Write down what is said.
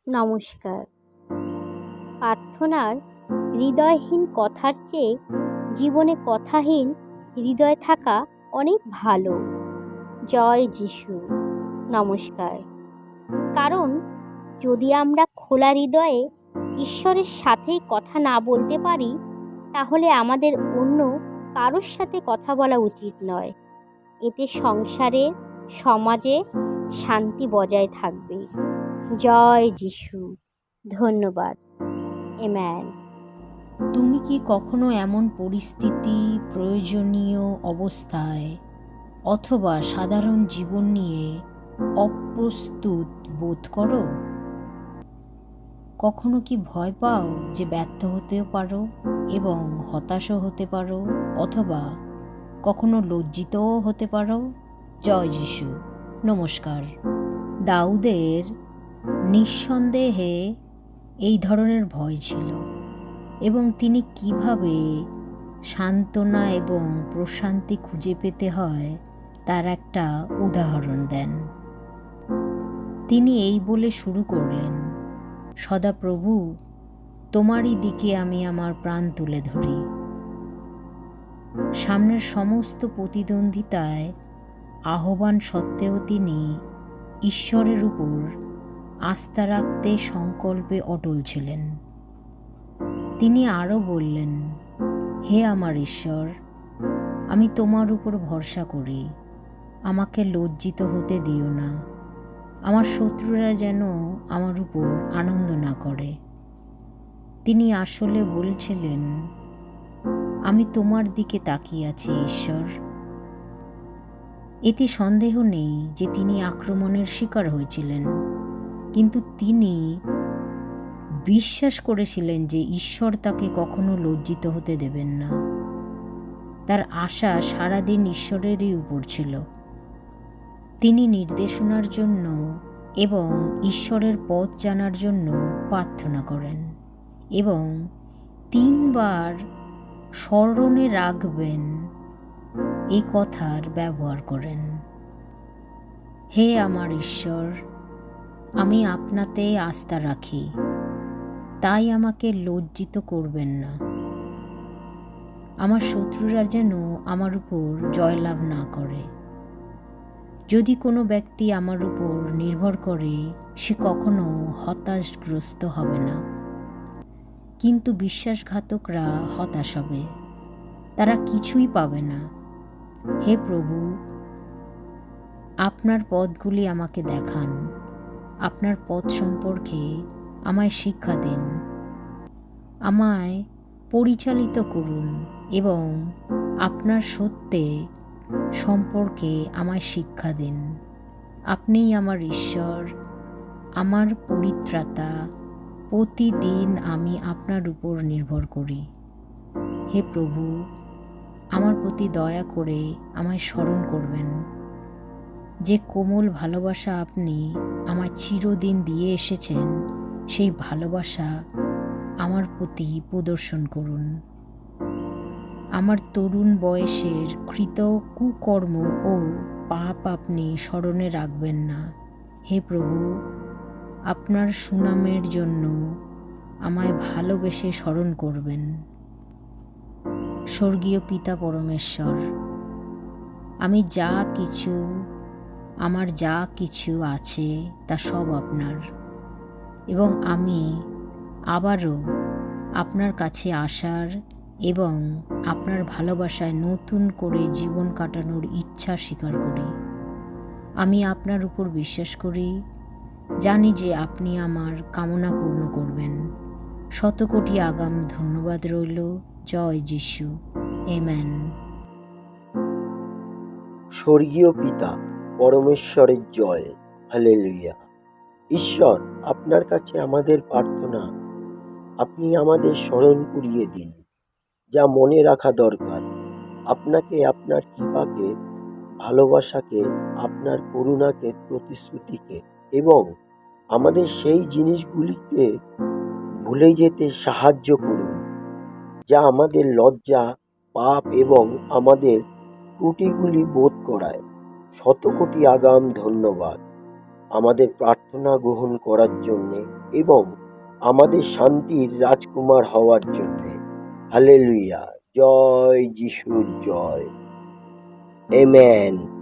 নমস্কার। প্রার্থনার হৃদয়হীন কথার চেয়ে জীবনে কথাহীন হৃদয় থাকা অনেক ভালো। জয় যিশু। নমস্কার। কারণ যদি আমরা খোলা হৃদয়ে ঈশ্বরের সাথেই কথা না বলতে পারি, তাহলে আমাদের অন্য কারোর সাথে কথা বলা উচিত নয়। এতে সংসারে, সমাজে শান্তি বজায় থাকবে। জয় যিশু। ধন্যবাদ। আমেন। তুমি কি কখনো এমন পরিস্থিতি, প্রয়োজনীয় অবস্থায় অথবা সাধারণ জীবন নিয়ে অপ্রস্তুত বোধ করো? কখনো কি ভয় পাও যে ব্যর্থ হতেও পারো এবং হতাশও হতে পারো, অথবা কখনো লজ্জিতও হতে পারো? জয় যিশু। নমস্কার। দাউদের নিঃসন্দেহে এই ধরনের ভয় ছিল এবং তিনি কিভাবে সান্ত্বনা এবং প্রশান্তি খুঁজে পেতে হয় তার একটা উদাহরণ দেন। তিনি এই বলে শুরু করলেন, সদাপ্রভু, তোমারই দিকে আমি আমার প্রাণ তুলে ধরি। সামনের সমস্ত প্রতিদ্বন্দ্বিতায় আহ্বান সত্ত্বেও তিনি ঈশ্বরের উপর আস্থা রাখতে সংকল্পে অটল ছিলেন। তিনি আরও বললেন, হে আমার ঈশ্বর, আমি তোমার উপর ভরসা করি, আমাকে লজ্জিত হতে দিও না। আমার শত্রুরা যেন আমার উপর আনন্দ না করে। তিনি আসলে বলছিলেন, আমি তোমার দিকে তাকিয়ে আছি ঈশ্বর। এতে সন্দেহ নেই যে তিনি আক্রমণের শিকার হয়েছিলেন, কিন্তু তিনি বিশ্বাস করেছিলেন যে ঈশ্বর তাকে কখনো লজ্জিত হতে দেবেন না। তার আশা সারাদিন ঈশ্বরেরই উপর ছিল। তিনি নির্দেশনার জন্য এবং ঈশ্বরের পথ জানার জন্য প্রার্থনা করেন এবং 3 বার স্মরণে রাখবেন এই কথার ব্যবহার করেন। হে আমার ঈশ্বর, আমি আপনাতে আস্থা রাখি, তাই আমাকে লজ্জিত করবেন না। আমার শত্রুরা যেন আমার উপর জয়লাভ না করে। যদি কোনো ব্যক্তি আমার উপর নির্ভর করে, সে কখনো হতাশগ্রস্ত হবে না, কিন্তু বিশ্বাসঘাতকরা হতাশ হবে। তারা কিছুই পাবে না। হে প্রভু, আপনার পথগুলি আমাকে দেখান, আপনার পথ সম্পর্কে আমায় শিক্ষা দিন। আমায় পরিচালিত করুন এবং আপনার সত্যে সম্পর্কে আমায় শিক্ষা দিন। আপনিই আমার ঈশ্বর, আমার পরিত্রাতা। প্রতিদিন আমি আপনার উপর নির্ভর করি। হে প্রভু, আমার প্রতি দয়া করে আমায় স্মরণ করবেন যে কোমল ভালোবাসা আপনি আমায় চিরদিন দিয়ে এসেছেন, সেই ভালোবাসা আমার প্রতি প্রদর্শন করুন। আমার তরুণ বয়সের কৃত কুকর্ম ও পাপ আপনি স্মরণে রাখবেন না। হে প্রভু, আপনার সুনামের জন্য আমায় ভালোবেসে স্মরণ করবেন। স্বর্গীয় পিতা পরমেশ্বর, আমার যা কিছু আছে তা সব আপনার, এবং আমি আবারও আপনার কাছে আসার এবং আপনার ভালোবাসায় নতুন করে জীবন কাটানোর ইচ্ছা স্বীকার করি। আমি আপনার উপর বিশ্বাস করি, জানি যে আপনি আমার কামনা পূর্ণ করবেন। শতকোটি আগাম ধন্যবাদ রইল। জয় যিশু। আমেন। স্বর্গীয় পিতা পরমেশ্বরের জয়। হালেলুয়া। ঈশ্বর, আপনার কাছে আমাদের প্রার্থনা, আপনি আমাদের স্মরণ করিয়ে দিন যা মনে রাখা দরকার। আপনাকে, আপনার কৃপাকে, ভালোবাসাকে, আপনার করুণাকে, প্রতিশ্রুতিকে এবং আমাদের সেই জিনিসগুলিকে ভুলে যেতে সাহায্য করুন যা আমাদের লজ্জা, পাপ এবং আমাদের ত্রুটিগুলি বোধ করায়। শতকোটি আগাম ধন্যবাদ। আমাদের প্রার্থনা গ্রহণ করার জন্যে এবং আমাদের শান্তির রাজকুমার হওয়ার জন্যে। হালেলুয়া। জয় যিশুর জয়। আমেন।